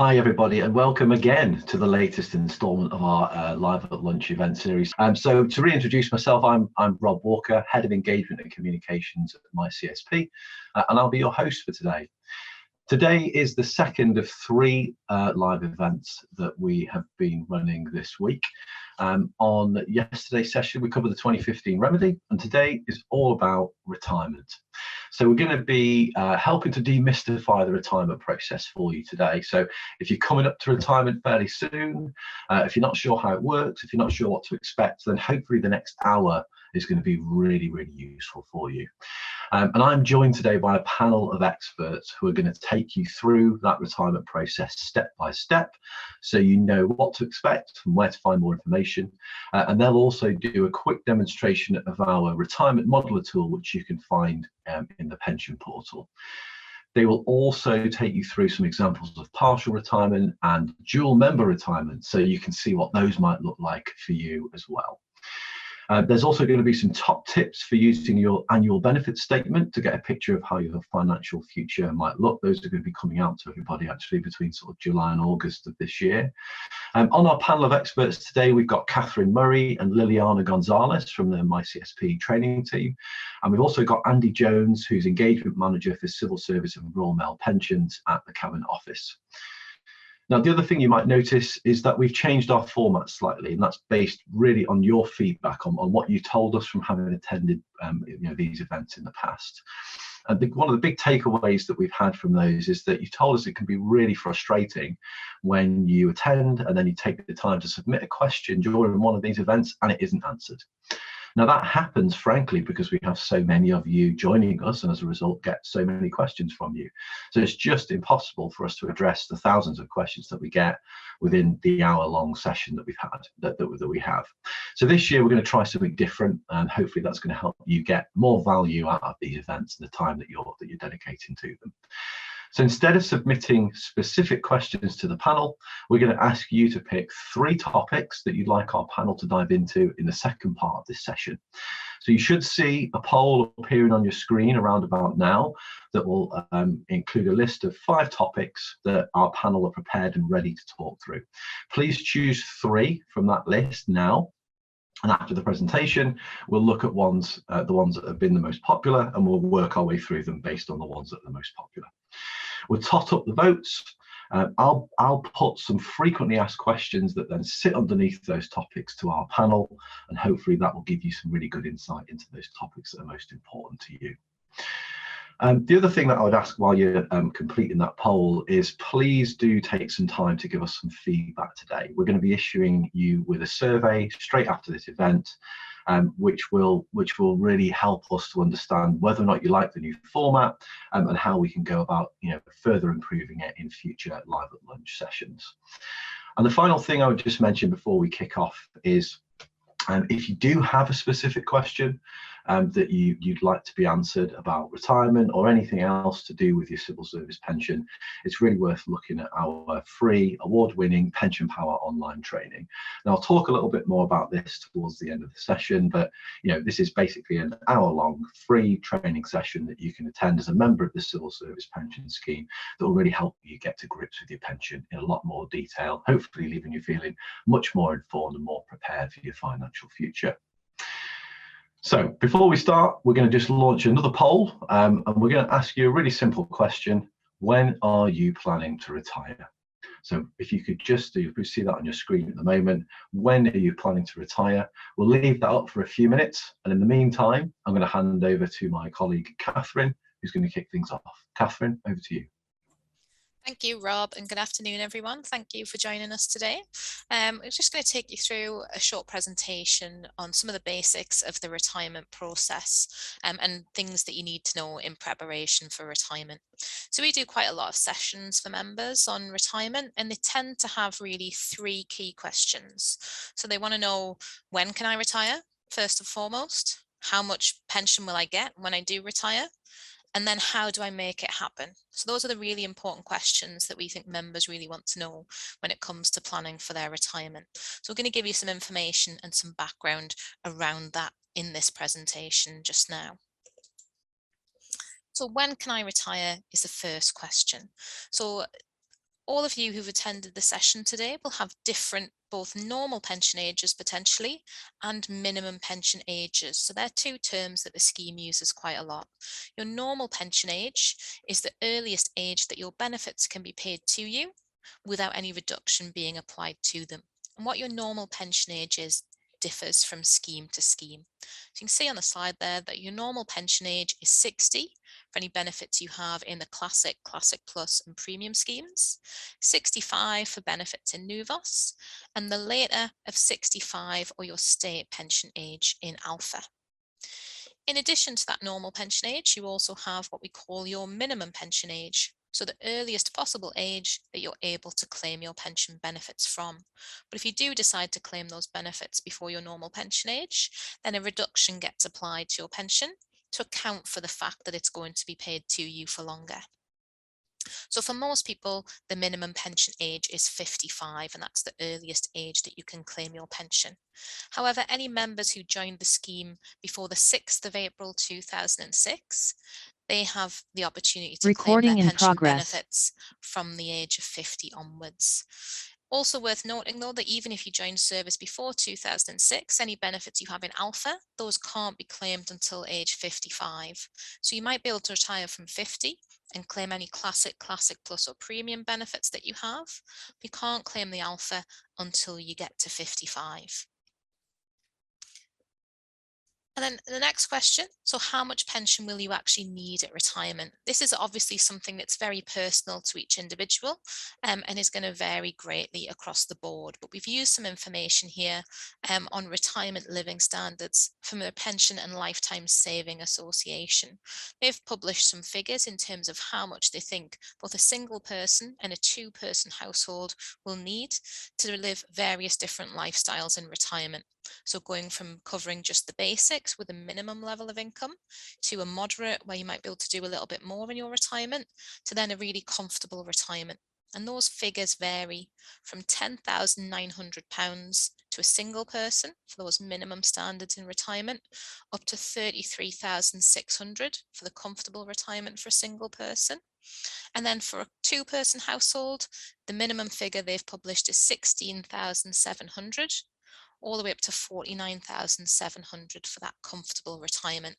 Hi everybody, and welcome again to the latest instalment of our Live at Lunch event series. So to reintroduce myself, I'm Rob Walker, Head of Engagement and Communications at my CSP, and I'll be your host for today. Today is the second of three live events that we have been running this week. On yesterday's session, we covered the 2015 remedy, and today is all about retirement. So we're going to be helping to demystify the retirement process for you today. So if you're coming up to retirement fairly soon, if you're not sure how it works, if you're not sure what to expect, then hopefully the next hour is going to be really useful for you. And I'm joined today by a panel of experts who are going to take you through that retirement process step by step, so you know what to expect and where to find more information. And they'll also do a quick demonstration of our retirement modeler tool, which you can find in the pension portal. They will also take you through some examples of partial retirement and dual member retirement, so you can see what those might look like for you as well. There's also going to be some top tips for using your annual benefit statement to get a picture of how your financial future might look. Those are going to be coming out to everybody actually between sort of July and August of this year. On our panel of experts today, we've got Cathryn Murray and Liliana Gonzalez from the MyCSP training team. And we've also got Andy Jones, who's Engagement Manager for Civil Service and Royal Mail Pensions at the Cabinet Office. Now, the other thing you might notice is that we've changed our format slightly, and that's based really on your feedback on what you told us from having attended these events in the past. And one of the big takeaways that we've had from those is that you told us it can be really frustrating when you attend and then you take the time to submit a question during one of these events and it isn't answered. Now that happens, frankly, because we have so many of you joining us and as a result get so many questions from you. So it's just impossible for us to address the thousands of questions that we get within the hour-long session that we've had, that we have. So this year we're going to try something different, and hopefully that's going to help you get more value out of these events and the time that you're dedicating to them. So instead of submitting specific questions to the panel, we're going to ask you to pick 3 topics that you'd like our panel to dive into in the second part of this session. So you should see a poll appearing on your screen around about now that will include a list of 5 topics that our panel are prepared and ready to talk through. Please choose 3 from that list now. And after the presentation, we'll look at the ones that have been the most popular, and we'll work our way through them based on the ones that are the most popular. We'll tot up the votes. I'll put some frequently asked questions that then sit underneath those topics to our panel, and hopefully that will give you some really good insight into those topics that are most important to you. The other thing that I would ask while you're completing that poll is please do take some time to give us some feedback today. We're going to be issuing you with a survey straight after this event, which will really help us to understand whether or not you like the new format and how we can go about further improving it in future Live at Lunch sessions. And the final thing I would just mention before we kick off is if you do have a specific question that you'd like to be answered about retirement or anything else to do with your civil service pension, it's really worth looking at our free award-winning Pensionpower online training. Now I'll talk a little bit more about this towards the end of the session, but this is basically an hour-long free training session that you can attend as a member of the Civil Service Pension Scheme that will really help you get to grips with your pension in a lot more detail, hopefully leaving you feeling much more informed and more prepared for your financial future. So before we start, we're going to just launch another poll, and we're going to ask you a really simple question. When are you planning to retire? So if you could just you see that on your screen at the moment, when are you planning to retire? We'll leave that up for a few minutes, and in the meantime, I'm going to hand over to my colleague Cathryn, who's going to kick things off. Cathryn, over to you. Thank you, Rob, and good afternoon, everyone. Thank you for joining us today. I'm just going to take you through a short presentation on some of the basics of the retirement process and things that you need to know in preparation for retirement. So we do quite a lot of sessions for members on retirement, and they tend to have really 3 key questions. So they want to know, when can I retire, first and foremost? How much pension will I get when I do retire? And then how do I make it happen? So those are the really important questions that we think members really want to know when it comes to planning for their retirement. So we're going to give you some information and some background around that in this presentation just now. So when can I retire is the first question. So all of you who've attended the session today will have different, both normal pension ages potentially and minimum pension ages. So they're two terms that the scheme uses quite a lot. Your normal pension age is the earliest age that your benefits can be paid to you without any reduction being applied to them. And what your normal pension age is differs from scheme to scheme. So you can see on the slide there that your normal pension age is 60 for any benefits you have in the Classic, Classic Plus and Premium schemes, 65 for benefits in Nuvos, and the later of 65 or your state pension age in Alpha. In addition to that normal pension age, you also have what we call your minimum pension age. So the earliest possible age that you're able to claim your pension benefits from. But if you do decide to claim those benefits before your normal pension age, then a reduction gets applied to your pension to account for the fact that it's going to be paid to you for longer. So for most people, the minimum pension age is 55, and that's the earliest age that you can claim your pension. However, any members who joined the scheme before the 6th of April 2006, they have the opportunity to claim their pension benefits from the age of 50 onwards. Also worth noting though that even if you joined service before 2006, any benefits you have in Alpha, those can't be claimed until age 55. So you might be able to retire from 50 and claim any Classic, Classic Plus or Premium benefits that you have. You can't claim the Alpha until you get to 55. And then the next question, so how much pension will you actually need at retirement? This is obviously something that's very personal to each individual and is going to vary greatly across the board. But we've used some information here on retirement living standards from the Pension and Lifetime Saving Association. They've published some figures in terms of how much they think both a single person and a two-person household will need to live various different lifestyles in retirement. So going from covering just the basics with a minimum level of income to a moderate where you might be able to do a little bit more in your retirement to then a really comfortable retirement. And those figures vary from £10,900 to a single person for those minimum standards in retirement, up to £33,600 for the comfortable retirement for a single person. And then for a two-person household, the minimum figure they've published is £16,700. all the way up to £49,700 for that comfortable retirement.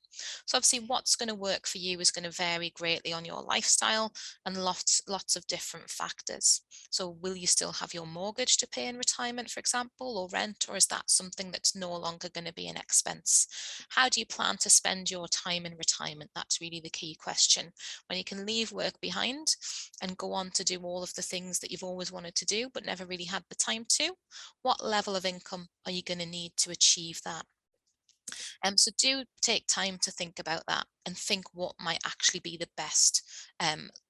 So obviously what's going to work for you is going to vary greatly on your lifestyle and lots of different factors. So will you still have your mortgage to pay in retirement, for example, or rent, or is that something that's no longer going to be an expense? How do you plan to spend your time in retirement? That's really the key question. When you can leave work behind and go on to do all of the things that you've always wanted to do but never really had the time to, what level of income are you going to need to achieve that? So do take time to think about that and think what might actually be the best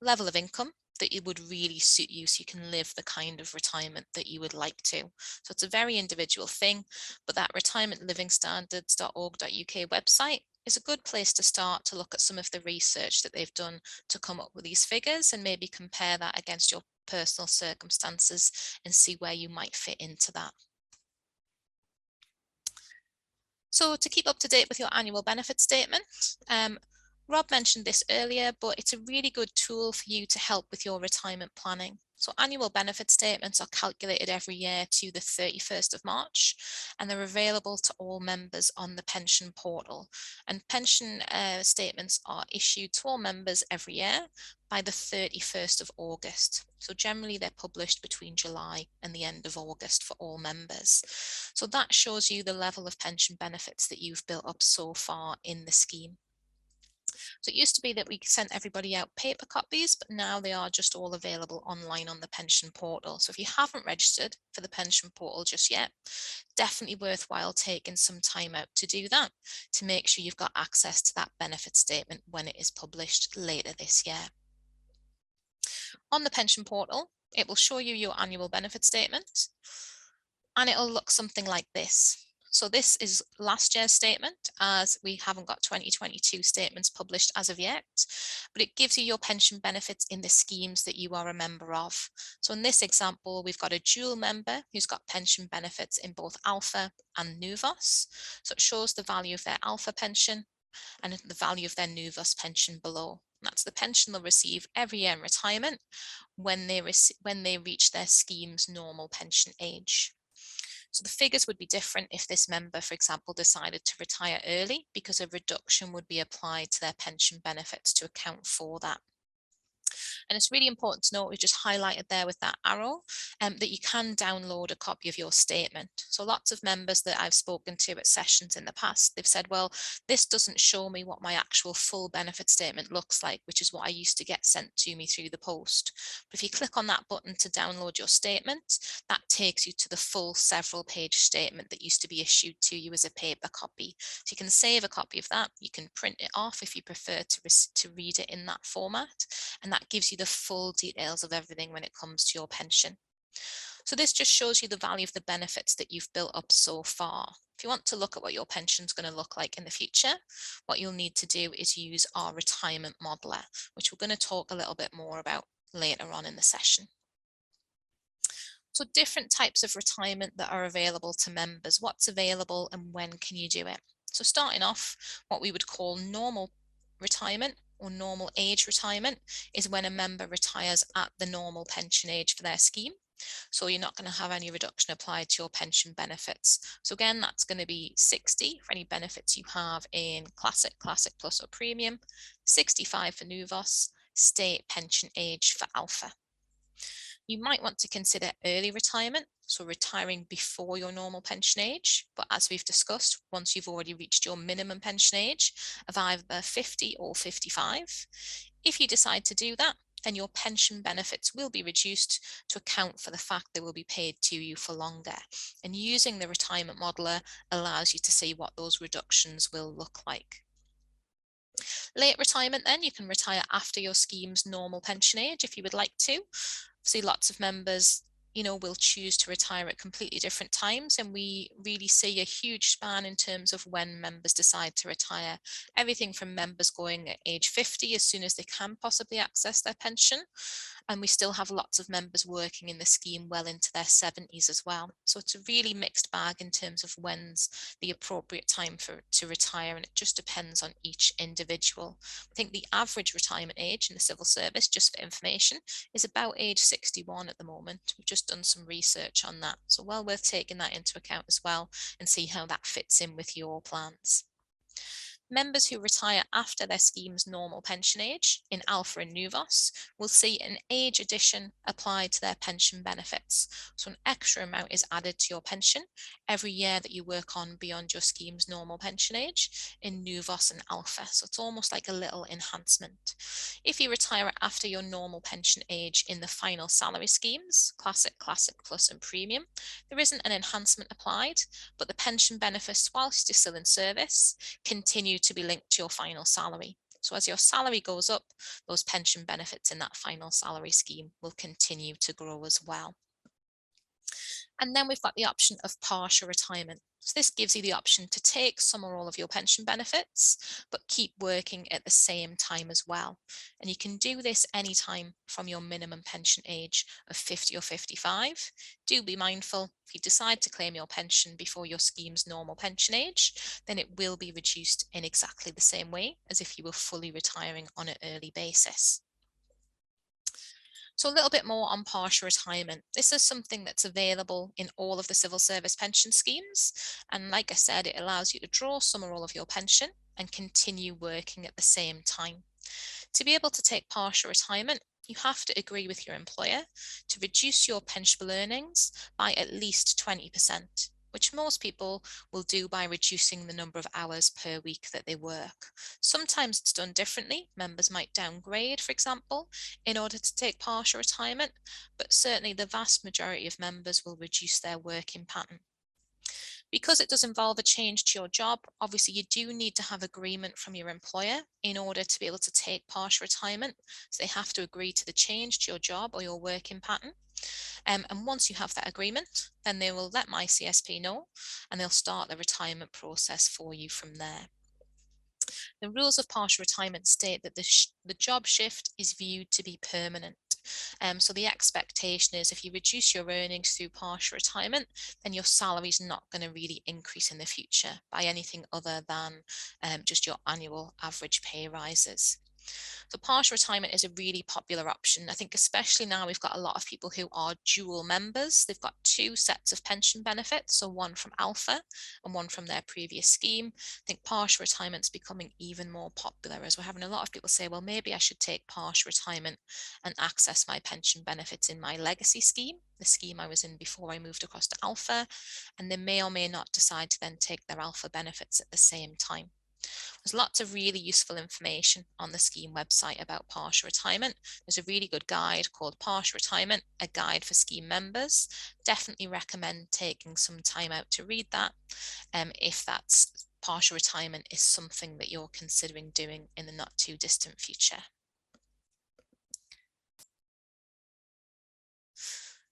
level of income that it would really suit you so you can live the kind of retirement that you would like to. So it's a very individual thing, but that retirementlivingstandards.org.uk website is a good place to start to look at some of the research that they've done to come up with these figures and maybe compare that against your personal circumstances and see where you might fit into that. So to keep up to date with your annual benefit statement, Rob mentioned this earlier, but it's a really good tool for you to help with your retirement planning. So annual benefit statements are calculated every year to the 31st of March, and they're available to all members on the pension portal. And pension statements are issued to all members every year by the 31st of August. So generally they're published between July and the end of August for all members. So that shows you the level of pension benefits that you've built up so far in the scheme. So it used to be that we sent everybody out paper copies, but now they are just all available online on the pension portal. So if you haven't registered for the pension portal just yet, definitely worthwhile taking some time out to do that, to make sure you've got access to that benefit statement when it is published later this year. On the pension portal, it will show you your annual benefit statement, and it'll look something like this. So this is last year's statement, as we haven't got 2022 statements published as of yet, but it gives you your pension benefits in the schemes that you are a member of. So in this example, we've got a dual member who's got pension benefits in both Alpha and Nuvos. So it shows the value of their Alpha pension and the value of their Nuvos pension below. That's the pension they'll receive every year in retirement when they reach their scheme's normal pension age. So the figures would be different if this member, for example, decided to retire early, because a reduction would be applied to their pension benefits to account for that. And it's really important to note, we've just highlighted there with that arrow, that you can download a copy of your statement. So lots of members that I've spoken to at sessions in the past, they've said, well, this doesn't show me what my actual full benefit statement looks like, which is what I used to get sent to me through the post. But if you click on that button to download your statement, that takes you to the full several page statement that used to be issued to you as a paper copy. So you can save a copy of that, you can print it off if you prefer to read it in that format, and that gives you the full details of everything when it comes to your pension. So this just shows you the value of the benefits that you've built up so far. If you want to look at what your pension is going to look like in the future, what you'll need to do is use our retirement modeler, which we're going to talk a little bit more about later on in the session. So different types of retirement that are available to members, what's available and when can you do it? So starting off, what we would call normal retirement or normal age retirement is when a member retires at the normal pension age for their scheme. So you're not going to have any reduction applied to your pension benefits. So again, that's going to be 60 for any benefits you have in Classic, Classic Plus or Premium, 65 for Nuvos, state pension age for Alpha. You might want to consider early retirement, so retiring before your normal pension age. But as we've discussed, once you've already reached your minimum pension age of either 50 or 55, if you decide to do that, then your pension benefits will be reduced to account for the fact they will be paid to you for longer. And using the retirement modeler allows you to see what those reductions will look like. Late retirement, then, you can retire after your scheme's normal pension age if you would like to. See, lots of members, will choose to retire at completely different times, and we really see a huge span in terms of when members decide to retire. Everything from members going at age 50 as soon as they can possibly access their pension, and we still have lots of members working in the scheme well into their 70s as well. So it's a really mixed bag in terms of when's the appropriate time to retire, and it just depends on each individual. I think the average retirement age in the civil service, just for information, is about age 61 at the moment. We've just done some research on that, so well worth taking that into account as well and see how that fits in with your plans. Members who retire after their scheme's normal pension age in Alpha and Nuvos will see an age addition applied to their pension benefits. So an extra amount is added to your pension every year that you work on beyond your scheme's normal pension age in Nuvos and Alpha. So it's almost like a little enhancement. If you retire after your normal pension age in the final salary schemes, Classic, Classic Plus and Premium, there isn't an enhancement applied, but the pension benefits, whilst you're still in service, continue to be linked to your final salary. So as your salary goes up, those pension benefits in that final salary scheme will continue to grow as well. And then we've got the option of partial retirement. So this gives you the option to take some or all of your pension benefits, but keep working at the same time as well. And you can do this anytime from your minimum pension age of 50 or 55. Do be mindful, if you decide to claim your pension before your scheme's normal pension age, then it will be reduced in exactly the same way as if you were fully retiring on an early basis. So a little bit more on partial retirement. This is something that's available in all of the civil service pension schemes. And like I said, it allows you to draw some or all of your pension and continue working at the same time. To be able to take partial retirement, you have to agree with your employer to reduce your pensionable earnings by at least 20%. Which most people will do by reducing the number of hours per week that they work. Sometimes it's done differently. Members might downgrade, for example, in order to take partial retirement, but certainly the vast majority of members will reduce their working pattern. Because it does involve a change to your job, obviously you do need to have agreement from your employer in order to be able to take partial retirement. So they have to agree to the change to your job or your working pattern. And once you have that agreement, then they will let my CSP know and they'll start the retirement process for you from there. The rules of partial retirement state that the job shift is viewed to be permanent. So the expectation is if you reduce your earnings through partial retirement, then your salary is not going to really increase in the future by anything other than just your annual average pay rises. So partial retirement is a really popular option. I think especially now we've got a lot of people who are dual members. They've got two sets of pension benefits, so one from Alpha and one from their previous scheme. I think partial retirement's becoming even more popular, as we're having a lot of people say, well, maybe I should take partial retirement and access my pension benefits in my legacy scheme, the scheme I was in before I moved across to Alpha, and they may or may not decide to then take their Alpha benefits at the same time. There's lots of really useful information on the scheme website about partial retirement. There's a really good guide called Partial Retirement, a guide for scheme members. Definitely recommend taking some time out to read that if that's partial retirement is something that you're considering doing in the not too distant future.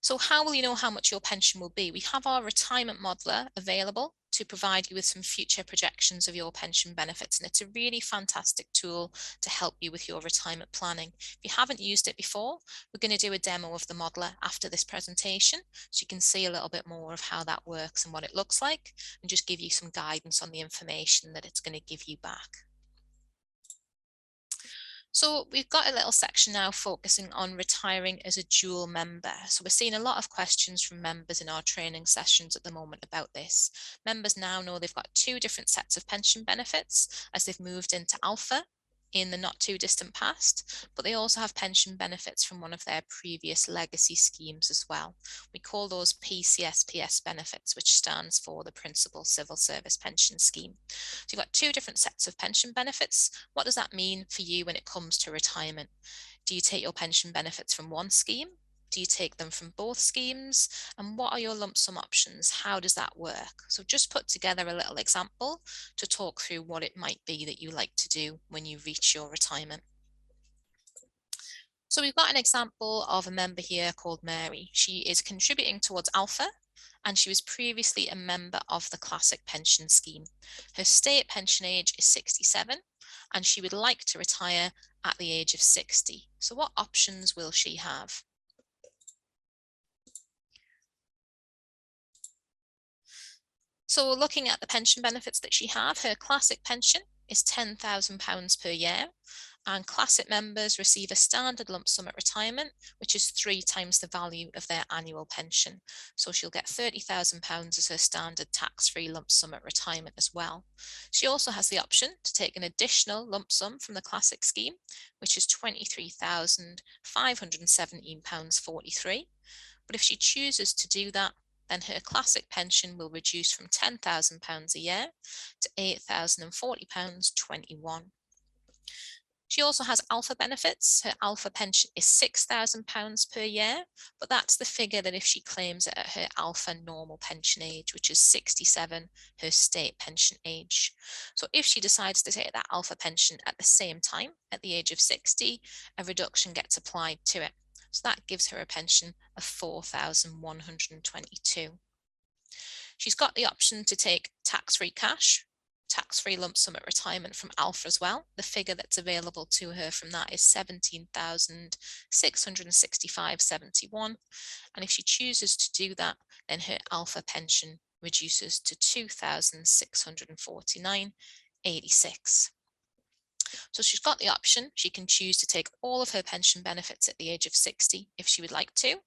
So how will you know how much your pension will be? We have our retirement modeler available to provide you with some future projections of your pension benefits. And it's a really fantastic tool to help you with your retirement planning. If you haven't used it before, we're going to do a demo of the modeler after this presentation, so you can see a little bit more of how that works and what it looks like, and just give you some guidance on the information that it's going to give you back. So we've got a little section now focusing on retiring as a dual member. So we're seeing a lot of questions from members in our training sessions at the moment about this. Members now know they've got two different sets of pension benefits as they've moved into Alpha in the not too distant past, but they also have pension benefits from one of their previous legacy schemes as well. We call those PCSPS benefits, which stands for the Principal Civil Service Pension Scheme. So you've got two different sets of pension benefits. What does that mean for you when it comes to retirement? Do you take your pension benefits from one scheme? Do you take them from both schemes? And what are your lump sum options? How does that work? So just put together a little example to talk through what it might be that you like to do when you reach your retirement. So we've got an example of a member here called Mary. She is contributing towards Alpha, and she was previously a member of the classic pension scheme. Her state pension age is 67, and she would like to retire at the age of 60. So what options will she have? So looking at the pension benefits that she has, her classic pension is £10,000 per year, and classic members receive a standard lump sum at retirement, which is 3 times the value of their annual pension. So she'll get £30,000 as her standard tax-free lump sum at retirement as well. She also has the option to take an additional lump sum from the classic scheme, which is £23,517.43. But if she chooses to do that, then her classic pension will reduce from £10,000 a year to £8,040.21. She also has Alpha benefits. Her Alpha pension is £6,000 per year, but that's the figure that if she claims it at her Alpha normal pension age, which is 67, her state pension age. So if she decides to take that Alpha pension at the same time, at the age of 60, a reduction gets applied to it. So that gives her a pension of £4,122. She's got the option to take tax-free cash, tax-free lump sum at retirement from Alpha as well. The figure that's available to her from that is £17,665.71. And if she chooses to do that, then her Alpha pension reduces to £2,649.86. So she's got the option. She can choose to take all of her pension benefits at the age of 60 if she would like to,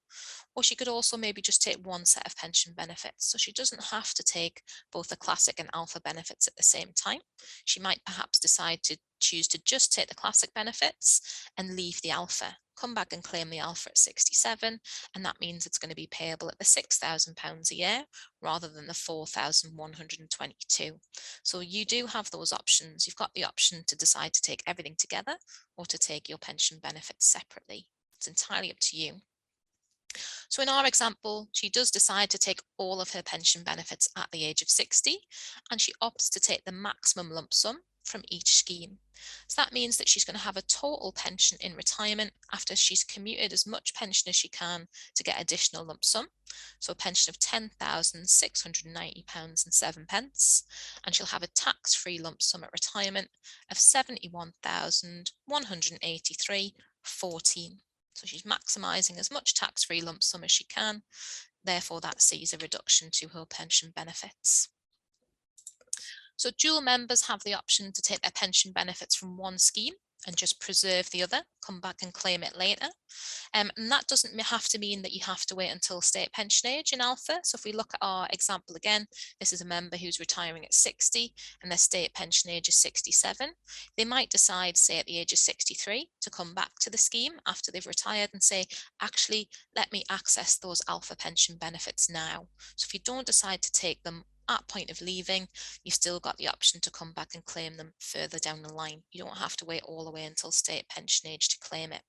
or she could also maybe just take one set of pension benefits. So she doesn't have to take both the classic and Alpha benefits at the same time. She might perhaps decide to choose to just take the classic benefits and leave the Alpha, come back and claim the Alpha at 67, and that means it's going to be payable at the £6,000 a year rather than the £4,122. So you do have those options. You've got the option to decide to take everything together or to take your pension benefits separately. It's entirely up to you. So in our example, she does decide to take all of her pension benefits at the age of 60, and she opts to take the maximum lump sum from each scheme. So that means that she's going to have a total pension in retirement after she's commuted as much pension as she can to get additional lump sum. So a pension of £10,690.07, and she'll have a tax-free lump sum at retirement of £71,183.14. So she's maximising as much tax-free lump sum as she can. Therefore, that sees a reduction to her pension benefits. So dual members have the option to take their pension benefits from one scheme and just preserve the other, come back and claim it later. And that doesn't have to mean that you have to wait until state pension age in Alpha. So if we look at our example again, this is a member who's retiring at 60 and their state pension age is 67. They might decide, say at the age of 63, to come back to the scheme after they've retired and say, actually, let me access those Alpha pension benefits now. So if you don't decide to take them at point of leaving, you've still got the option to come back and claim them further down the line. You don't have to wait all the way until state pension age to claim it.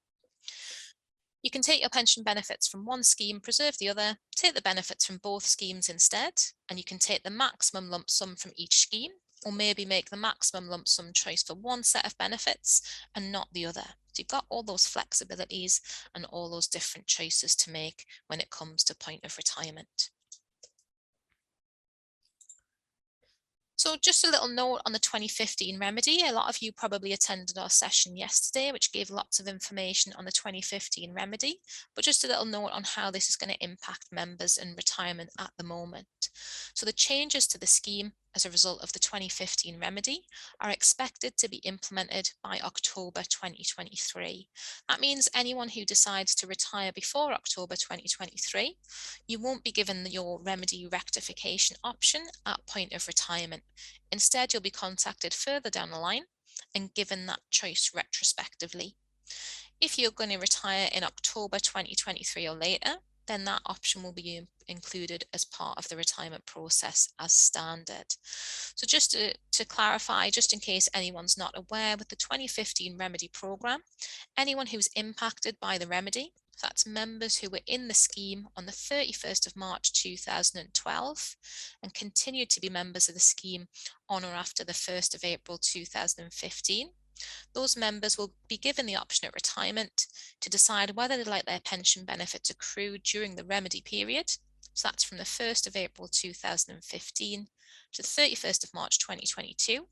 You can take your pension benefits from one scheme, preserve the other, take the benefits from both schemes instead, and you can take the maximum lump sum from each scheme, or maybe make the maximum lump sum choice for one set of benefits and not the other. So you've got all those flexibilities and all those different choices to make when it comes to point of retirement. So just a little note on the 2015 remedy. A lot of you probably attended our session yesterday, which gave lots of information on the 2015 remedy, but just a little note on how this is going to impact members in retirement at the moment. So the changes to the scheme as a result of the 2015 remedy are expected to be implemented by October 2023. That means anyone who decides to retire before October 2023, you won't be given your remedy rectification option at point of retirement. Instead, you'll be contacted further down the line and given that choice retrospectively. If you're going to retire in October 2023 or later, then that option will be included as part of the retirement process as standard. So just to clarify, just in case anyone's not aware, with the 2015 remedy programme, anyone who's impacted by the remedy, so that's members who were in the scheme on the 31st of March 2012 and continued to be members of the scheme on or after the 1st of April 2015, those members will be given the option at retirement to decide whether they'd like their pension benefits accrued during the remedy period. So that's from the 1st of April 2015 to the 31st of March 2022.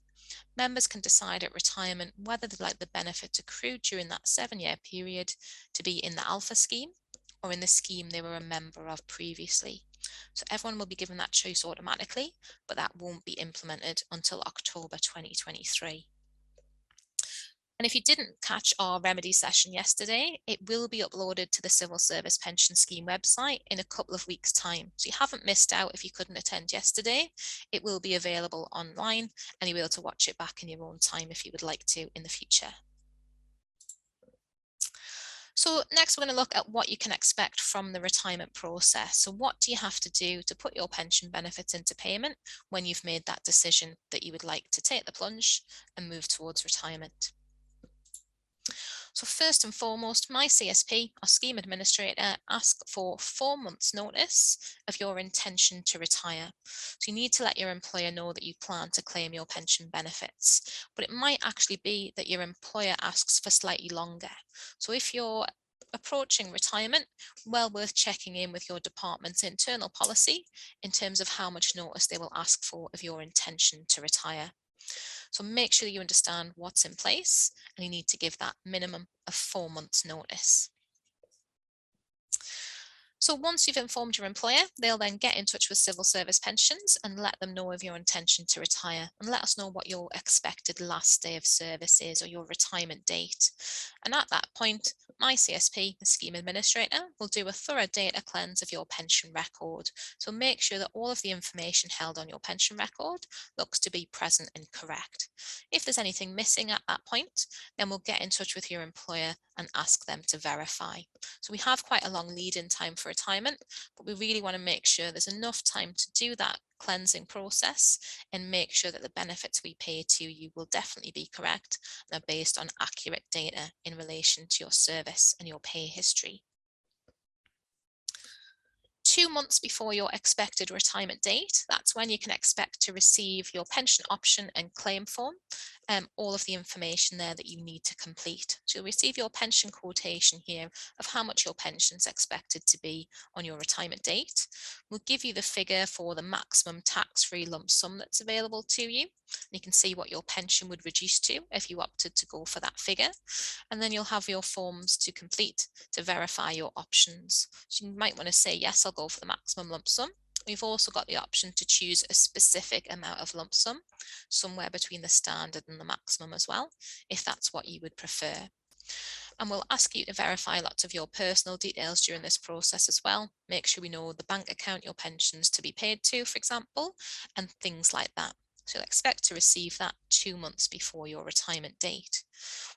Members can decide at retirement whether they'd like the benefits accrued during that 7-year period to be in the Alpha scheme or in the scheme they were a member of previously. So everyone will be given that choice automatically, but that won't be implemented until October 2023. And if you didn't catch our remedy session yesterday, it will be uploaded to the Civil Service Pension Scheme website in a couple of weeks' time. So you haven't missed out if you couldn't attend yesterday. It will be available online and you'll be able to watch it back in your own time if you would like to in the future. So next we're going to look at what you can expect from the retirement process. So what do you have to do to put your pension benefits into payment when you've made that decision that you would like to take the plunge and move towards retirement? So first and foremost, my CSP, our scheme administrator, asks for 4 months notice of your intention to retire. So you need to let your employer know that you plan to claim your pension benefits, but it might actually be that your employer asks for slightly longer. So if you're approaching retirement, well worth checking in with your department's internal policy in terms of how much notice they will ask for of your intention to retire. So make sure you understand what's in place and you need to give that minimum of 4 months notice. So once you've informed your employer, they'll then get in touch with Civil Service Pensions and let them know of your intention to retire and let us know what your expected last day of service is or your retirement date. And at that point, my CSP, the scheme administrator, will do a thorough data cleanse of your pension record. So make sure that all of the information held on your pension record looks to be present and correct. If there's anything missing at that point, then we'll get in touch with your employer and ask them to verify. So we have quite a long lead-in time for retirement, but we really want to make sure there's enough time to do that cleansing process and make sure that the benefits we pay to you will definitely be correct and are based on accurate data in relation to your service and your pay history. 2 months before your expected retirement date, that's when you can expect to receive your pension option and claim form, all of the information there that you need to complete. So you'll receive your pension quotation here of how much your pension is expected to be on your retirement date. We'll give you the figure for the maximum tax-free lump sum that's available to you. You can see what your pension would reduce to if you opted to go for that figure. And then you'll have your forms to complete to verify your options. So you might want to say, yes, I'll go for the maximum lump sum, We've also got the option to choose a specific amount of lump sum, somewhere between the standard and the maximum as well, if that's what you would prefer. And we'll ask you to verify lots of your personal details during this process as well. Make sure we know the bank account your pension's to be paid to, for example, and things like that. So you'll expect to receive that 2 months before your retirement date.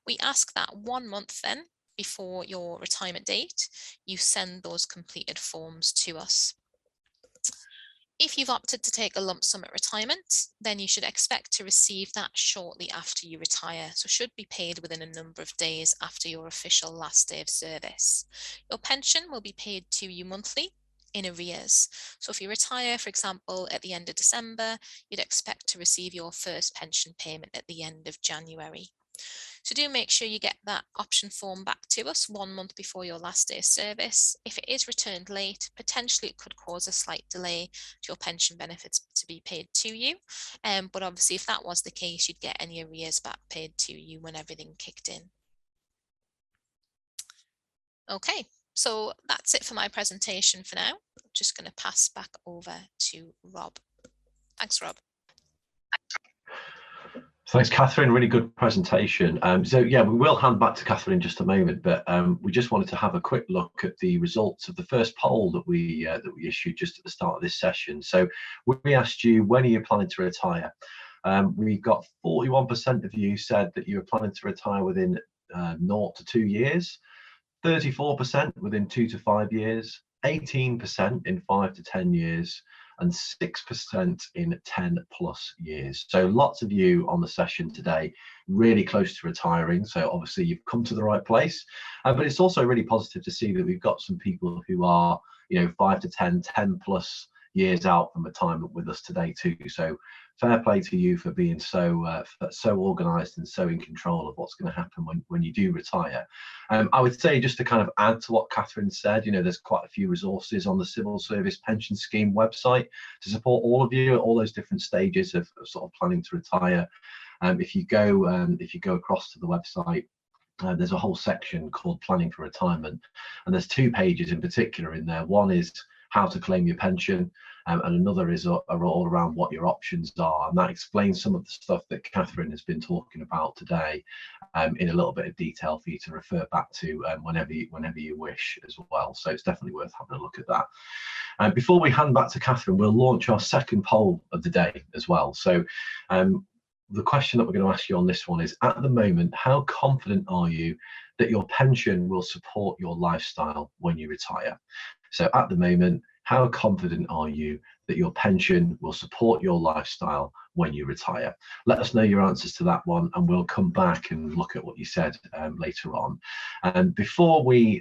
We ask that 1 month then before your retirement date, you send those completed forms to us. If you've opted to take a lump sum at retirement, then you should expect to receive that shortly after you retire. So should be paid within a number of days after your official last day of service. Your pension will be paid to you monthly in arrears. So if you retire, for example, at the end of December, you'd expect to receive your first pension payment at the end of January. So do make sure you get that option form back to us 1 month before your last day of service. If it is returned late, potentially it could cause a slight delay to your pension benefits to be paid to you. But obviously if that was the case, you'd get any arrears back paid to you when everything kicked in. Okay, so that's it for my presentation for now. I'm just going to pass back over to Rob. Thanks, Rob. Thanks, Cathryn. Really good presentation. So yeah, we will hand back to Cathryn in just a moment, but we just wanted to have a quick look at the results of the first poll that we issued just at the start of this session. So we asked you, when are you planning to retire? We got 41% of you said that you were planning to retire within 0 to 2 years, 34% within 2 to 5 years, 18% in 5 to 10 years, and 6% in 10 plus years. So lots of you on the session today really close to retiring. So obviously you've come to the right place, but it's also really positive to see that we've got some people who are, 5 to 10 plus years out from retirement with us today too. So fair play to you for being so organized and so in control of what's going to happen when you do retire. I would say, just to kind of add to what Cathryn said, there's quite a few resources on the Civil Service Pension Scheme website to support all of you at all those different stages of sort of planning to retire. If you go across to the website, there's a whole section called Planning for Retirement, and there's 2 pages in particular in there. One is how to claim your pension, and another is all around what your options are, and that explains some of the stuff that Cathryn has been talking about today in a little bit of detail for you to refer back to whenever you wish as well. So it's definitely worth having a look at that. Before we hand back to Cathryn, we'll launch our second poll of the day as well. So the question that we're going to ask you on this one is, at the moment, how confident are you that your pension will support your lifestyle when you retire? So at the moment, how confident are you that your pension will support your lifestyle when you retire? Let us know your answers to that one, and we'll come back and look at what you said later on. And before we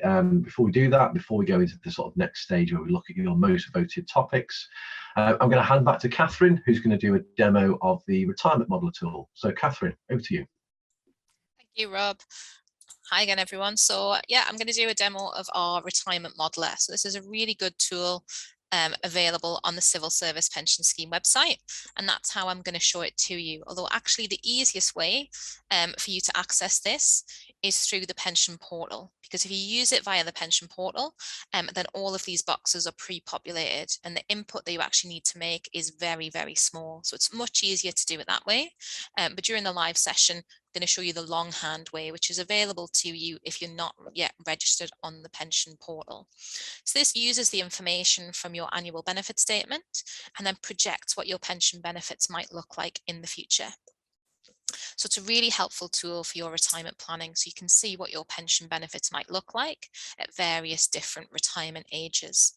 do that, before we go into the sort of next stage where we look at your most voted topics, I'm going to hand back to Cathryn, who's going to do a demo of the retirement modeler tool. So Cathryn, over to you. Thank you, Rob. Hi again, everyone. So yeah, I'm going to do a demo of our retirement modeler. So this is a really good tool available on the Civil Service Pension Scheme website, and that's how I'm going to show it to you. Although actually the easiest way for you to access this is through the pension portal, because if you use it via the pension portal, then all of these boxes are pre-populated, and the input that you actually need to make is very, very small. So it's much easier to do it that way. But during the live session, I'm going to show you the longhand way, which is available to you if you're not yet registered on the pension portal. So this uses the information from your annual benefit statement and then projects what your pension benefits might look like in the future. So it's a really helpful tool for your retirement planning, so you can see what your pension benefits might look like at various different retirement ages.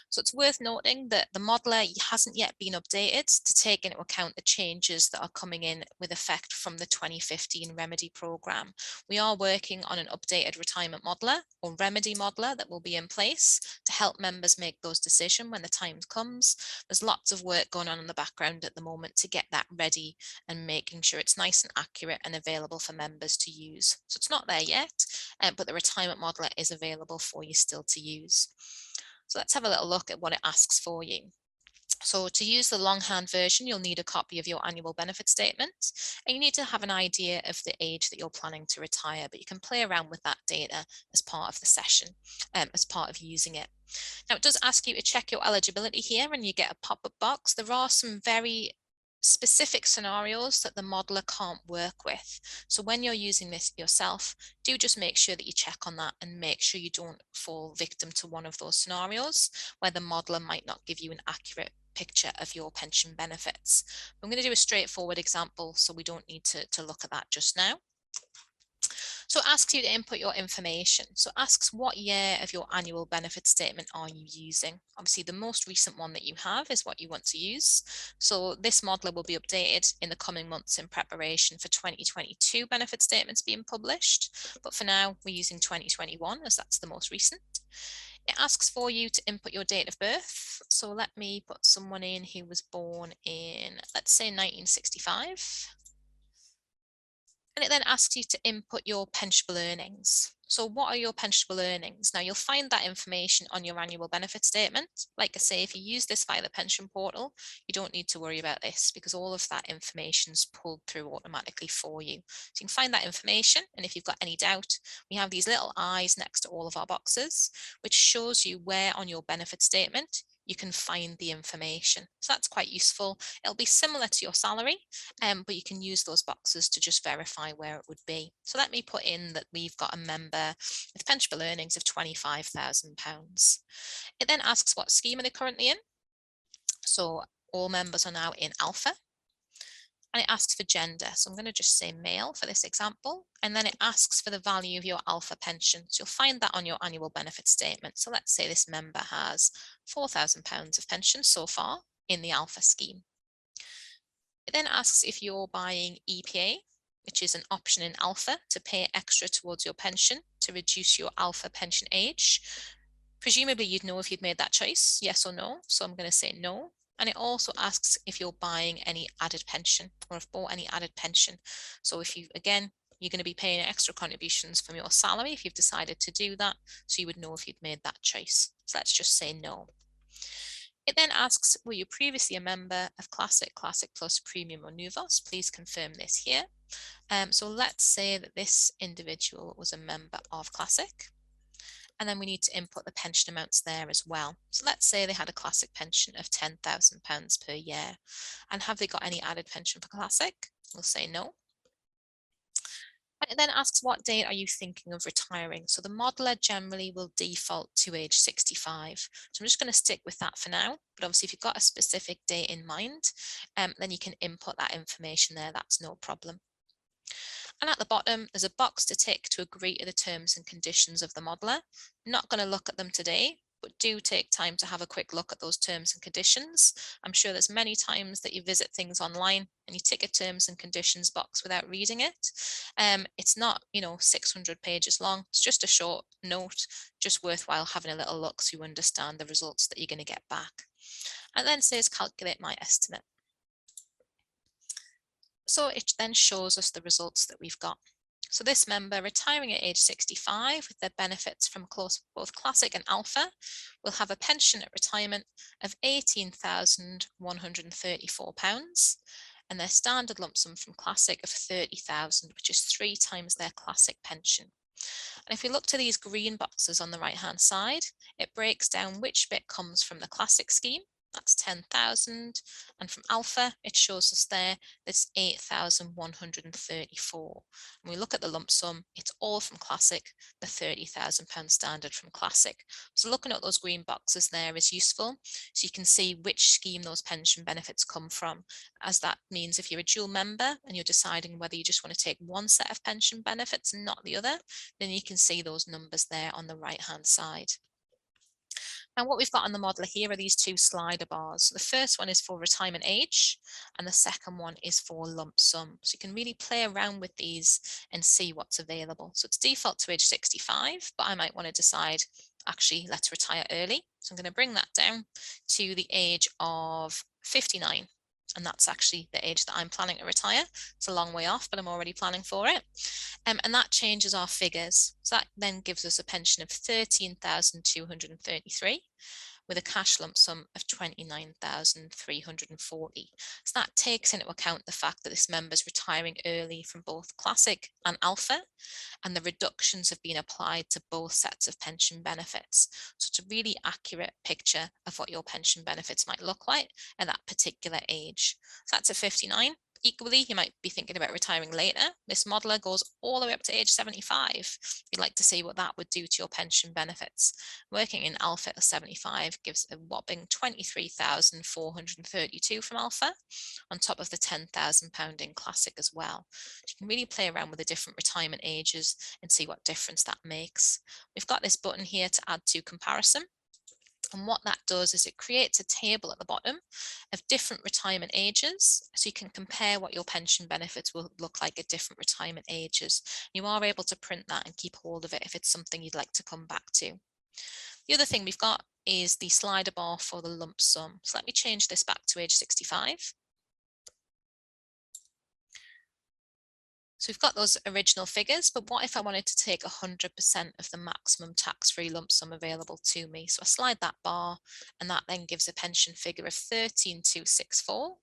So it's worth noting that the modeler hasn't yet been updated to take into account the changes that are coming in with effect from the 2015 Remedy Programme. We are working on an updated retirement modeler or remedy modeler that will be in place to help members make those decisions when the time comes. There's lots of work going on in the background at the moment to get that ready and making sure it's nice and accurate and available for members to use. So it's not there yet, but the retirement modeler is available for you still to use. So let's have a little look at what it asks for you. So to use the longhand version, you'll need a copy of your annual benefit statement, and you need to have an idea of the age that you're planning to retire, but you can play around with that data as part of the session, as part of using it. Now, it does ask you to check your eligibility here, and you get a pop-up box. There are some very specific scenarios that the modeler can't work with. So when you're using this yourself, do just make sure that you check on that and make sure you don't fall victim to one of those scenarios where the modeler might not give you an accurate picture of your pension benefits. I'm going to do a straightforward example, so we don't need to look at that just now. So it asks you to input your information. So it asks what year of your annual benefit statement are you using? Obviously, the most recent one that you have is what you want to use. So this modeler will be updated in the coming months in preparation for 2022 benefit statements being published. But for now, we're using 2021 as that's the most recent. It asks for you to input your date of birth. So let me put someone in who was born in, let's say, 1965. And it then asks you to input your pensionable earnings. So what are your pensionable earnings? Now you'll find that information on your annual benefit statement. Like I say, if you use this via the pension portal, you don't need to worry about this because all of that information is pulled through automatically for you. So you can find that information. And if you've got any doubt, we have these little eyes next to all of our boxes, which shows you where on your benefit statement you can find the information. So that's quite useful. It'll be similar to your salary, but you can use those boxes to just verify where it would be. So let me put in that we've got a member with pensionable earnings of £25,000. It then asks what scheme are they currently in. So all members are now in Alpha. And it asks for gender. So I'm going to just say male for this example. And then it asks for the value of your Alpha pension. So you'll find that on your annual benefit statement. So let's say this member has £4,000 of pension so far in the Alpha scheme. It then asks if you're buying EPA, which is an option in Alpha to pay extra towards your pension to reduce your Alpha pension age. Presumably you'd know if you'd made that choice, yes or no. So I'm going to say no. And it also asks if you're buying any added pension or have bought any added pension. So if you, again, you're going to be paying extra contributions from your salary if you've decided to do that. So you would know if you'd made that choice. So let's just say no. It then asks, were you previously a member of Classic, Classic Plus, Premium or Nuvos? Please confirm this here. So let's say that this individual was a member of Classic. And then we need to input the pension amounts there as well. So let's say they had a Classic pension of £10,000 per year. And have they got any added pension for Classic? We'll say no. And it then asks, what date are you thinking of retiring? So the modeler generally will default to age 65. So I'm just going to stick with that for now. But obviously, if you've got a specific date in mind, then you can input that information there. That's no problem. And at the bottom, there's a box to tick to agree to the terms and conditions of the modeler. I'm not going to look at them today, but do take time to have a quick look at those terms and conditions. I'm sure there's many times that you visit things online and you tick a terms and conditions box without reading it. It's not, 600 pages long. It's just a short note, just worthwhile having a little look so you understand the results that you're going to get back. And then says calculate my estimate. So it then shows us the results that we've got. So this member retiring at age 65 with their benefits from both Classic and Alpha will have a pension at retirement of £18,134 and their standard lump sum from Classic of £30,000, which is 3 times their Classic pension. And if we look to these green boxes on the right hand side, it breaks down which bit comes from the Classic scheme. That's 10,000, and from Alpha, it shows us there that's 8,134. When we look at the lump sum, it's all from Classic, the £30,000 standard from Classic. So looking at those green boxes there is useful, so you can see which scheme those pension benefits come from, as that means if you're a dual member and you're deciding whether you just want to take one set of pension benefits and not the other, then you can see those numbers there on the right hand side. And what we've got on the modeler here are these 2 slider bars. So the first one is for retirement age, and the second one is for lump sum. So you can really play around with these and see what's available. So it's default to age 65, but I might want to decide, actually, let's retire early. So I'm going to bring that down to the age of 59. And that's actually the age that I'm planning to retire. It's a long way off, but I'm already planning for it. And that changes our figures. So that then gives us a pension of 13,233. with a cash lump sum of 29,340. So that takes into account the fact that this member is retiring early from both Classic and Alpha, and the reductions have been applied to both sets of pension benefits. So it's a really accurate picture of what your pension benefits might look like at that particular age. So that's at 59. Equally, you might be thinking about retiring later. This modeler goes all the way up to age 75. You'd like to see what that would do to your pension benefits. Working in Alpha at 75 gives a whopping 23,432 from Alpha, on top of the £10,000 in Classic as well. You can really play around with the different retirement ages and see what difference that makes. We've got this button here to add to comparison. And what that does is it creates a table at the bottom of different retirement ages, so you can compare what your pension benefits will look like at different retirement ages. You are able to print that and keep hold of it if it's something you'd like to come back to. The other thing we've got is the slider bar for the lump sum. So let me change this back to age 65. So we've got those original figures, but what if I wanted to take 100% of the maximum tax-free lump sum available to me? So I slide that bar, and that then gives a pension figure of 13,264.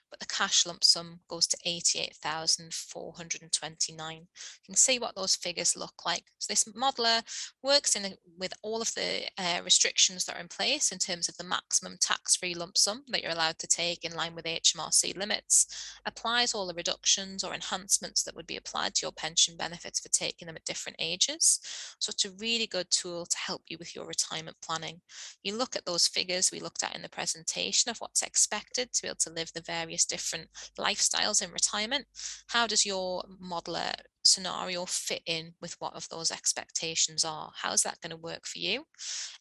But the cash lump sum goes to 88,429. You can see what those figures look like. So this modeler works with all of the restrictions that are in place in terms of the maximum tax-free lump sum that you're allowed to take in line with HMRC limits, applies all the reductions or enhancements that would be applied to your pension benefits for taking them at different ages. So it's a really good tool to help you with your retirement planning. You look at those figures we looked at in the presentation of what's expected to be able to live the various different lifestyles in retirement. How does your modeler scenario fit in with what of those expectations are? How's that going to work for you?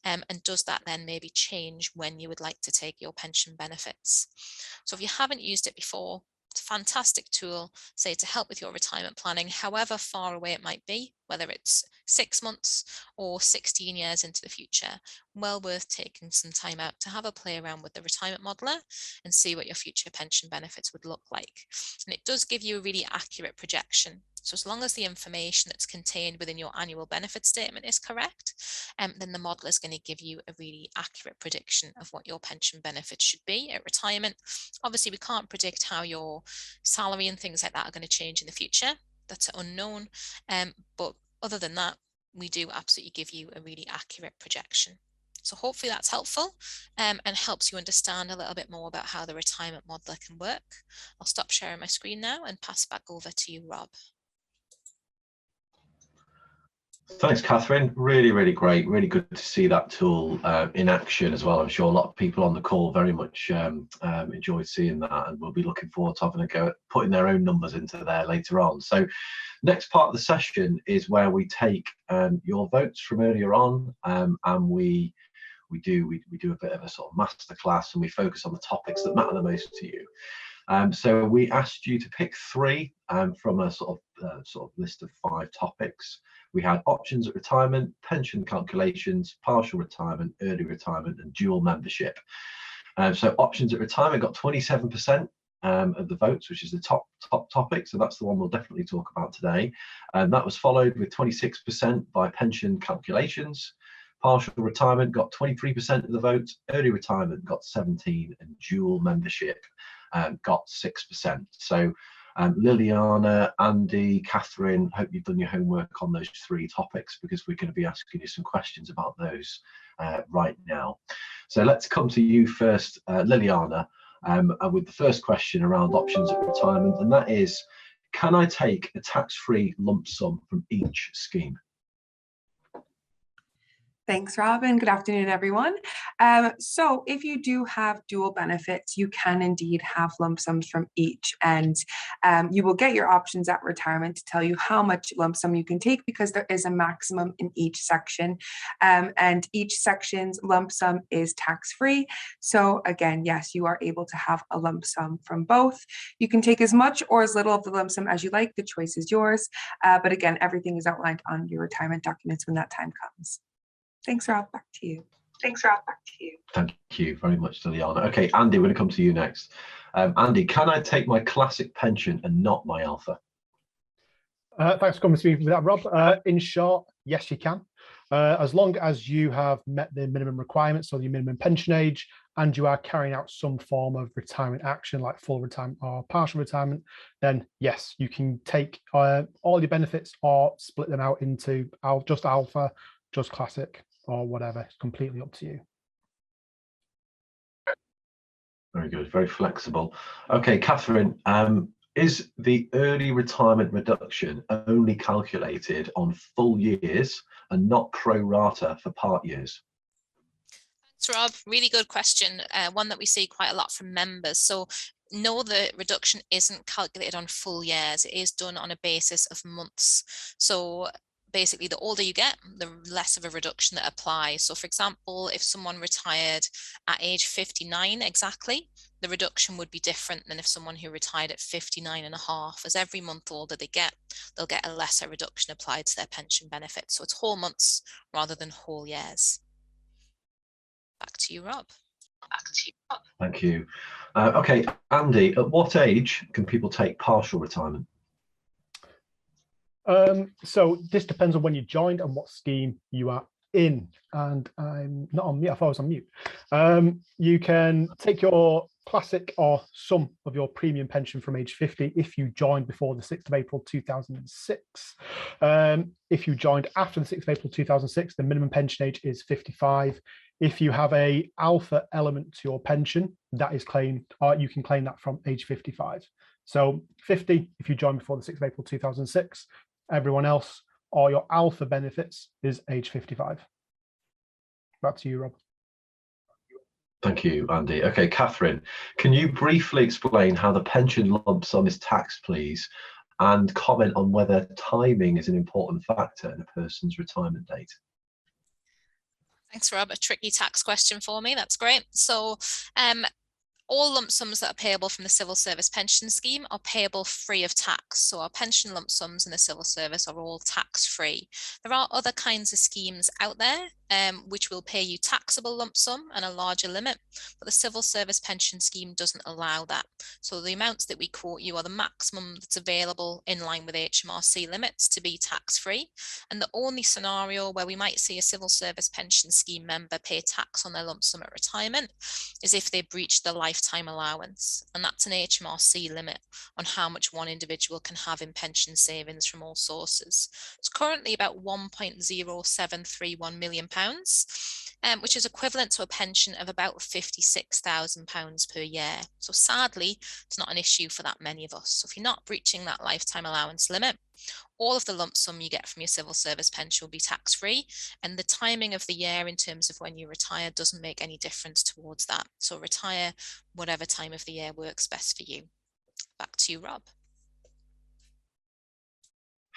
And does that then maybe change when you would like to take your pension benefits? So if you haven't used it before, it's a fantastic tool, say, to help with your retirement planning, however far away it might be, whether it's 6 months or 16 years into the future. Well worth taking some time out to have a play around with the retirement modeler and see what your future pension benefits would look like. And it does give you a really accurate projection. So as long as the information that's contained within your annual benefit statement is correct, then the modeler is going to give you a really accurate prediction of what your pension benefits should be at retirement. Obviously, we can't predict how your salary and things like that are going to change in the future. That's unknown. But other than that, we do absolutely give you a really accurate projection. So hopefully that's helpful and helps you understand a little bit more about how the retirement modeler can work. I'll stop sharing my screen now and pass back over to you, Rob. Thanks, Catherine. Really, really great. Really good to see that tool in action as well. I'm sure a lot of people on the call very much enjoyed seeing that, and we'll be looking forward to having a go at putting their own numbers into there later on. So next part of the session is where we take your votes from earlier on, and we do a bit of a sort of masterclass, and we focus on the topics that matter the most to you. So we asked you to pick 3 from a sort of list of 5 topics. We had options at retirement, pension calculations, partial retirement, early retirement, and dual membership. So options at retirement got 27% of the votes, which is the top topic. So that's the one we'll definitely talk about today. And that was followed with 26% by pension calculations. Partial retirement got 23% of the votes, early retirement got 17%, and dual membership got 6%. So Liliana, Andy, Catherine, hope you've done your homework on those 3 topics, because we're going to be asking you some questions about those right now. So let's come to you first, Liliana, with the first question around options at retirement, and that is, can I take a tax-free lump sum from each scheme? Thanks, Robin. Good afternoon, everyone. So if you do have dual benefits, you can indeed have lump sums from each, and you will get your options at retirement to tell you how much lump sum you can take, because there is a maximum in each section, and each section's lump sum is tax-free. So again, yes, you are able to have a lump sum from both. You can take as much or as little of the lump sum as you like. The choice is yours. But again, everything is outlined on your retirement documents when that time comes. Thanks, Rob. Back to you. Thanks, Rob. Back to you. Thank you very much, Liliana. Okay, Andy, we're going to come to you next. Andy, can I take my classic pension and not my alpha? Thanks for coming to me with that, Rob. In short, yes, you can. as long as you have met the minimum requirements, so your minimum pension age, and you are carrying out some form of retirement action like full retirement or partial retirement, then yes, you can take all your benefits or split them out into just alpha, just classic, or whatever. It's completely up to you. Very good, very flexible. Okay, Cathryn, is the early retirement reduction only calculated on full years and not pro rata for part years? Thanks, Rob. Really good question. One that we see quite a lot from members. So no, the reduction isn't calculated on full years. It is done on a basis of months. So basically, the older you get, the less of a reduction that applies. So for example, if someone retired at age 59 exactly, the reduction would be different than if someone who retired at 59 and a half. As every month older they get, they'll get a lesser reduction applied to their pension benefits. So it's whole months rather than whole years. Back to you, Rob. Thank you. Okay, Andy, at what age can people take partial retirement? So this depends on when you joined and what scheme you are in. And I'm not on mute. I thought I was on mute. You can take your classic or some of your premium pension from age 50 if you joined before the 6th of April 2006. If you joined after the 6th of April 2006, the minimum pension age is 55. If you have a alpha element to your pension, that is claimed, or you can claim that from age 55. So 50 if you joined before the 6th of April 2006. Everyone else, or your alpha benefits, is age 55. Back to you, Rob. Thank you, Andy. Okay, Cathryn, can you briefly explain how the pension lump sum is taxed, please, and comment on whether timing is an important factor in a person's retirement date? Thanks, Rob. A tricky tax question for me. That's great. So all lump sums that are payable from the civil service pension scheme are payable free of tax. So our pension lump sums in the civil service are all tax free. There are other kinds of schemes out there which will pay you taxable lump sum and a larger limit, but the civil service pension scheme doesn't allow that. So the amounts that we quote you are the maximum that's available in line with HMRC limits to be tax free. And the only scenario where we might see a civil service pension scheme member pay tax on their lump sum at retirement is if they breach the lifetime allowance, and that's an HMRC limit on how much one individual can have in pension savings from all sources. It's currently about £1.0731 million, which is equivalent to a pension of about £56,000 per year. So sadly, it's not an issue for that many of us. So if you're not breaching that lifetime allowance limit, all of the lump sum you get from your civil service pension will be tax free, and the timing of the year in terms of when you retire doesn't make any difference towards that. So retire whatever time of the year works best for you. Back to you, Rob.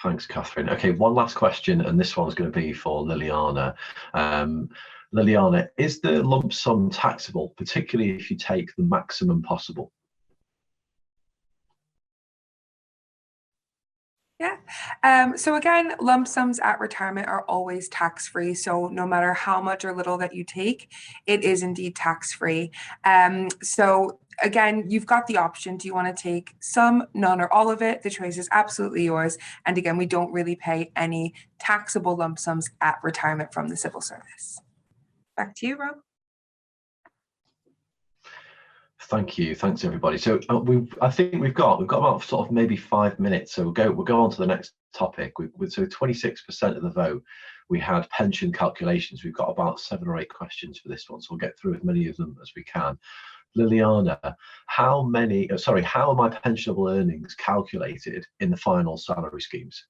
Thanks, Cathryn. Okay, one last question, and this one's going to be for Liliana. Liliana, is the lump sum taxable, particularly if you take the maximum possible? Yeah. So again, lump sums at retirement are always tax-free. So no matter how much or little that you take, it is indeed tax-free. So again, you've got the option. Do you want to take some, none, or all of it? The choice is absolutely yours. And again, we don't really pay any taxable lump sums at retirement from the civil service. Back to you, Rob. Thank you. Thanks, everybody. So I think we've got about sort of maybe 5 minutes. So we'll go on to the next topic. So 26% of the vote, we had pension calculations. We've got about 7 or 8 questions for this one, so we'll get through as many of them as we can. Liliana, how are my pensionable earnings calculated in the final salary schemes?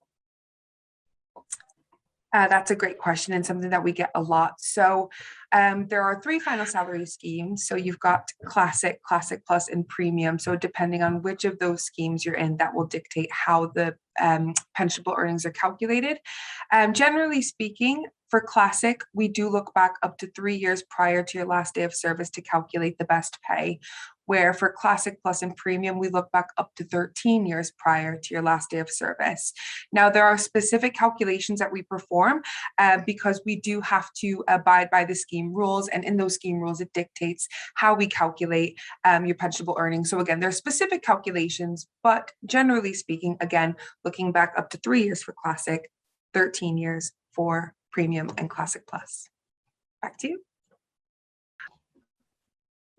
That's a great question and something that we get a lot. So there are 3 final salary schemes. So you've got classic, classic plus, and premium. So depending on which of those schemes you're in, that will dictate how the pensionable earnings are calculated. Generally speaking, for classic, we do look back up to 3 years prior to your last day of service to calculate the best pay, where for classic plus and premium, we look back up to 13 years prior to your last day of service. Now, there are specific calculations that we perform because we do have to abide by the scheme rules, and in those scheme rules, it dictates how we calculate your pensionable earnings. So again, there are specific calculations, but generally speaking, again, looking back up to 3 years for classic, 13 years for Premium, and Classic Plus. Back to you.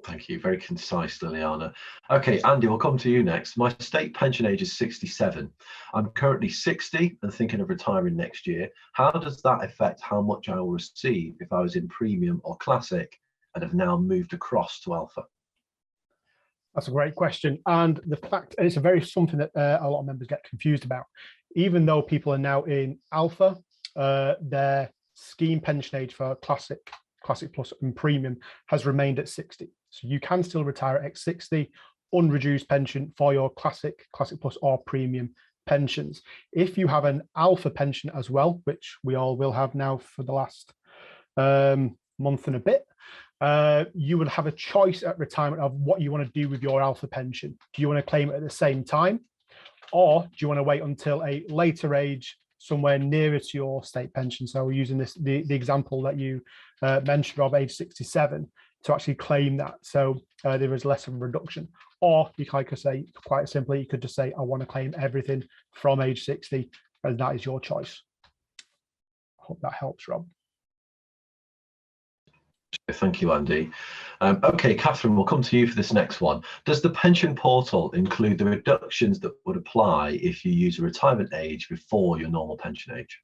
Thank you. Very concise, Liliana. Okay, Andy, we'll come to you next. My state pension age is 67. I'm currently 60 and thinking of retiring next year. How does that affect how much I will receive if I was in Premium or Classic and have now moved across to Alpha? That's a great question. And the fact, and it's a very something that a lot of members get confused about. Even though people are now in Alpha, their scheme pension age for Classic Plus and Premium has remained at 60. So you can still retire at 60, unreduced pension for your Classic Plus or Premium pensions. If you have an Alpha pension as well, which we all will have now for the last month and a bit, you will have a choice at retirement of what you want to do with your Alpha pension. Do you want to claim it at the same time, or do you want to wait until a later age, somewhere nearer to your state pension? So using the example that you mentioned of age 67 to actually claim that, so there is less of a reduction. Or you can, like I say, quite simply, you could just say, I want to claim everything from age 60, and that is your choice. I hope that helps, Rob. Thank you, Andy. Okay, Cathryn, we'll come to you for this next one. Does the pension portal include the reductions that would apply if you use a retirement age before your normal pension age?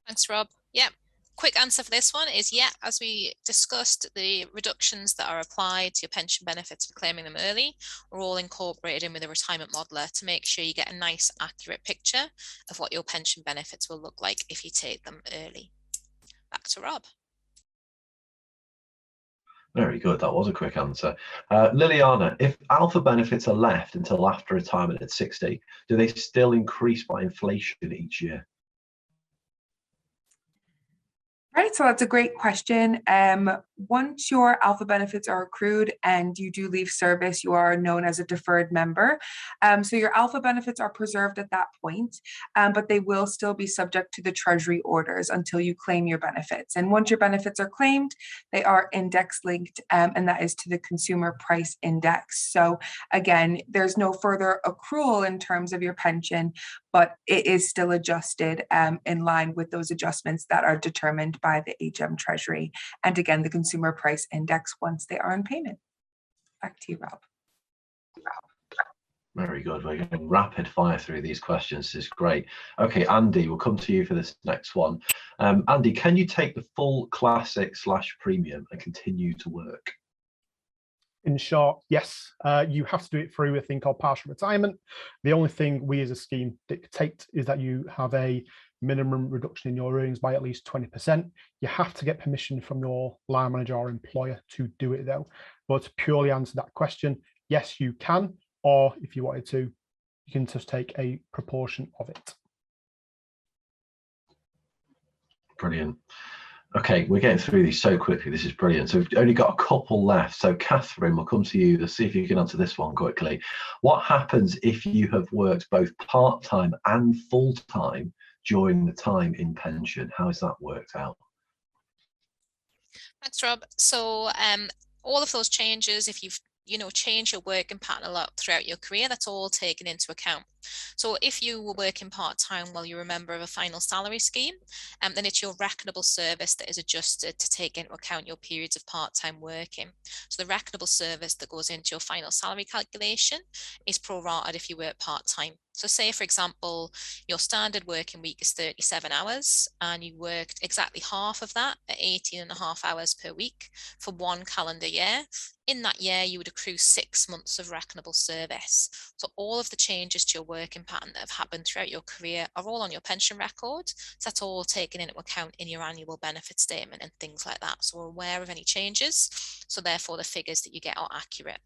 Thanks, Rob. Yeah, quick answer for this one is yeah, as we discussed, the reductions that are applied to your pension benefits for claiming them early are all incorporated in with a retirement modeler to make sure you get a nice, accurate picture of what your pension benefits will look like if you take them early. Back to Rob. Very good. That was a quick answer. Liliana, if Alpha benefits are left until after retirement at 60, do they still increase by inflation each year? Right, so that's a great question. Once your Alpha benefits are accrued and you do leave service, you are known as a deferred member. So your Alpha benefits are preserved at that point, but they will still be subject to the Treasury orders until you claim your benefits. And once your benefits are claimed, they are index linked, and that is to the Consumer Price Index. So again, there's no further accrual in terms of your pension, but it is still adjusted in line with those adjustments that are determined by the HM Treasury. And again, the Consumer Price Index once they are in payment. Back to you, Rob. Very good. We're going rapid fire through these questions. This is great. Okay, Andy, we'll come to you for this next one. Andy, can you take the full Classic/Premium and continue to work? In short, yes. You have to do it through a thing called partial retirement. The only thing we as a scheme dictate is that you have a minimum reduction in your earnings by at least 20%. You have to get permission from your line manager or employer to do it though. But to purely answer that question, yes, you can, or if you wanted to, you can just take a proportion of it. Brilliant. Okay, we're getting through these so quickly. This is brilliant. So we've only got a couple left. So Cathryn, we'll come to you to see if you can answer this one quickly. What happens if you have worked both part-time and full-time during the time in pension? How has that worked out? Thanks, Rob. So all of those changes, if you've change your working pattern a lot throughout your career, that's all taken into account. So if you were working part-time while you're a member of a final salary scheme, then it's your reckonable service that is adjusted to take into account your periods of part-time working. So the reckonable service that goes into your final salary calculation is prorated if you work part-time. So say, for example, your standard working week is 37 hours and you worked exactly half of that at 18.5 hours per week for one calendar year. In that year, you would accrue 6 months of reckonable service. So all of the changes to your working pattern that have happened throughout your career are all on your pension record. So that's all taken into account in your annual benefit statement and things like that. So we're aware of any changes. So therefore, the figures that you get are accurate.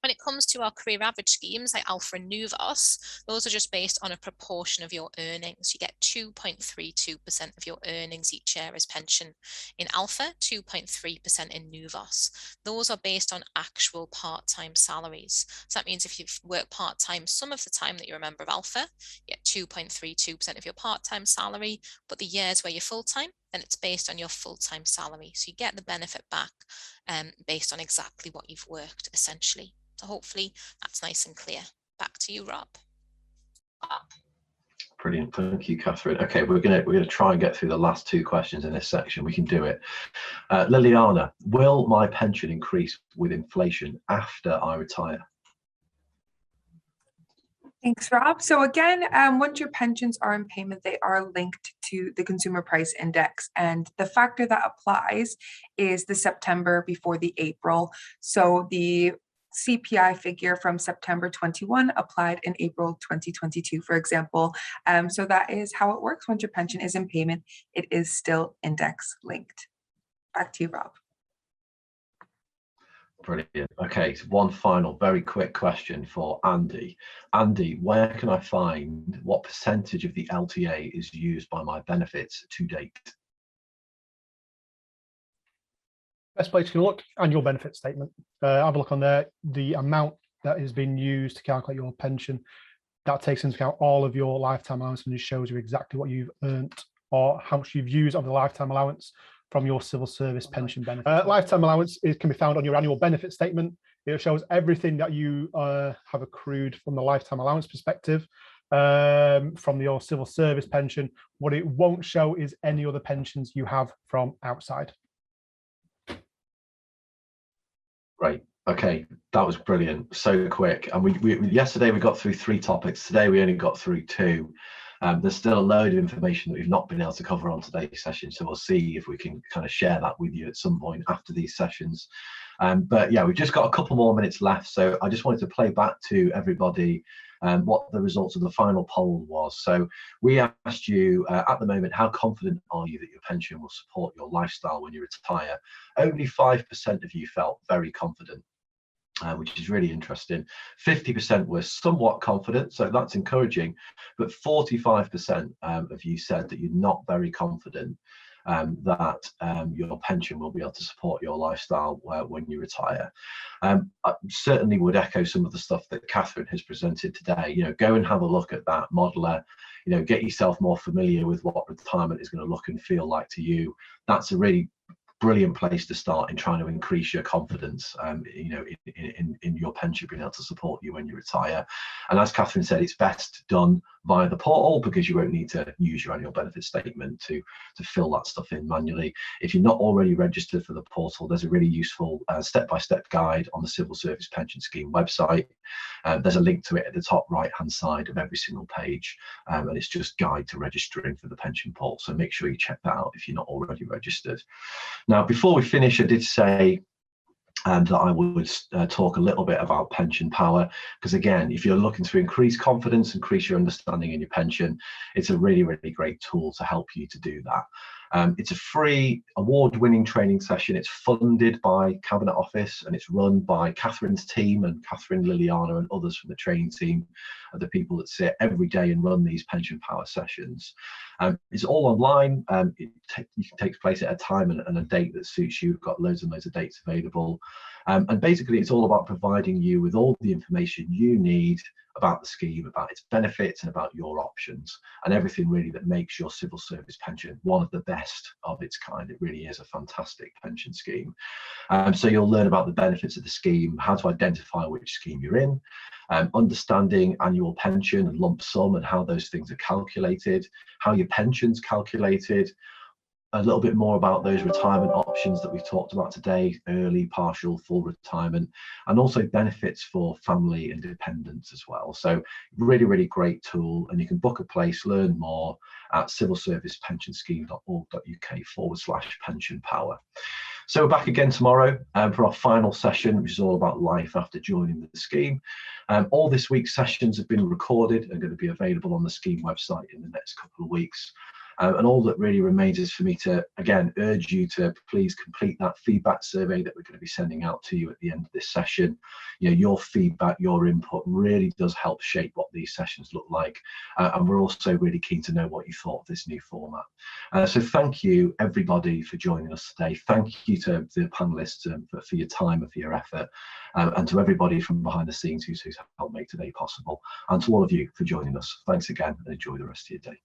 When it comes to our career average schemes like Alpha and Nuvos, those are just based on a proportion of your earnings. You get 2.32% of your earnings each year as pension in Alpha, 2.3% in Nuvos. Those are based on actual part-time salaries. So that means if you've worked part-time some of the time that you're a member of Alpha, you get 2.32% of your part-time salary, but the years where you're full-time, then it's based on your full-time salary. So you get the benefit back based on exactly what you've worked, essentially. So hopefully that's nice and clear. Back to you, Rob. Brilliant, thank you, Cathryn. Okay, we're gonna try and get through the last two questions in this section. We can do it. Liliana, will my pension increase with inflation after I retire? Thanks, Rob. So again, once your pensions are in payment, they are linked to the consumer price index, and the factor that applies is the September before the April. So the CPI figure from September 21 applied in April 2022, for example. So that is how it works. Once your pension is in payment, it is still index linked. Back to you, Rob. Brilliant. Okay, so one final very quick question for Andy. Andy, where can I find what percentage of the LTA is used by my benefits to date? Best place to look, annual benefit statement. Have a look on there. The amount that has been used to calculate your pension, that takes into account all of your lifetime allowance and just shows you exactly what you've earned or how much you've used of the lifetime allowance from your civil service pension benefit. Lifetime allowance can be found on your annual benefit statement. It shows everything that you have accrued from the lifetime allowance perspective from your civil service pension. What it won't show is any other pensions you have from outside. Great. Okay, that was brilliant. So quick. And we yesterday we got through 3 topics. Today we only got through 2. There's still a load of information that we've not been able to cover on today's session, so we'll see if we can kind of share that with you at some point after these sessions. But yeah, we've just got a couple more minutes left, so I just wanted to play back to everybody what the results of the final poll was. So we asked you at the moment, how confident are you that your pension will support your lifestyle when you retire? Only 5% of you felt very confident. Which is really interesting. 50% were somewhat confident, so that's encouraging, but 45% of you said that you're not very confident that your pension will be able to support your lifestyle when you retire. I certainly would echo some of the stuff that Cathryn has presented today. Go and have a look at that modeler, get yourself more familiar with what retirement is going to look and feel like to you. That's a really brilliant place to start in trying to increase your confidence in your pension being able to support you when you retire. And as Cathryn said, it's best done via the portal because you won't need to use your annual benefit statement to fill that stuff in manually. If you're not already registered for the portal, there's a really useful step-by-step guide on the Civil Service Pension Scheme website. There's a link to it at the top right hand side of every single page, and it's just guide to registering for the pension portal, so make sure you check that out if you're not already registered. Now, before we finish, I did say that I would talk a little bit about pension power, because again, if you're looking to increase confidence, increase your understanding in your pension, it's a really, really great tool to help you to do that. It's a free award-winning training session. It's funded by Cabinet Office and it's run by Cathryn's team, and Cathryn, Liliana and others from the training team are the people that sit every day and run these pension power sessions. It's all online. It takes place at a time and a date that suits you. We've got loads and loads of dates available. And basically it's all about providing you with all the information you need about the scheme, about its benefits and about your options, and everything really that makes your civil service pension one of the best of its kind. It really is a fantastic pension scheme. So you'll learn about the benefits of the scheme, how to identify which scheme you're in, understanding annual pension and lump sum and how those things are calculated, how your pension's calculated, a little bit more about those retirement options that we've talked about today, early, partial, full retirement, and also benefits for family and dependents as well. So really, really great tool, and you can book a place, learn more at civilservicepensionscheme.org.uk/pensionpower. So we're back again tomorrow for our final session, which is all about life after joining the scheme. All this week's sessions have been recorded and going to be available on the scheme website in the next couple of weeks. And all that really remains is for me to, again, urge you to please complete that feedback survey that we're going to be sending out to you at the end of this session. Your feedback, your input really does help shape what these sessions look like. And we're also really keen to know what you thought of this new format. So thank you, everybody, for joining us today. Thank you to the panelists for your time and for your effort. And to everybody from behind the scenes who's helped make today possible. And to all of you for joining us. Thanks again and enjoy the rest of your day.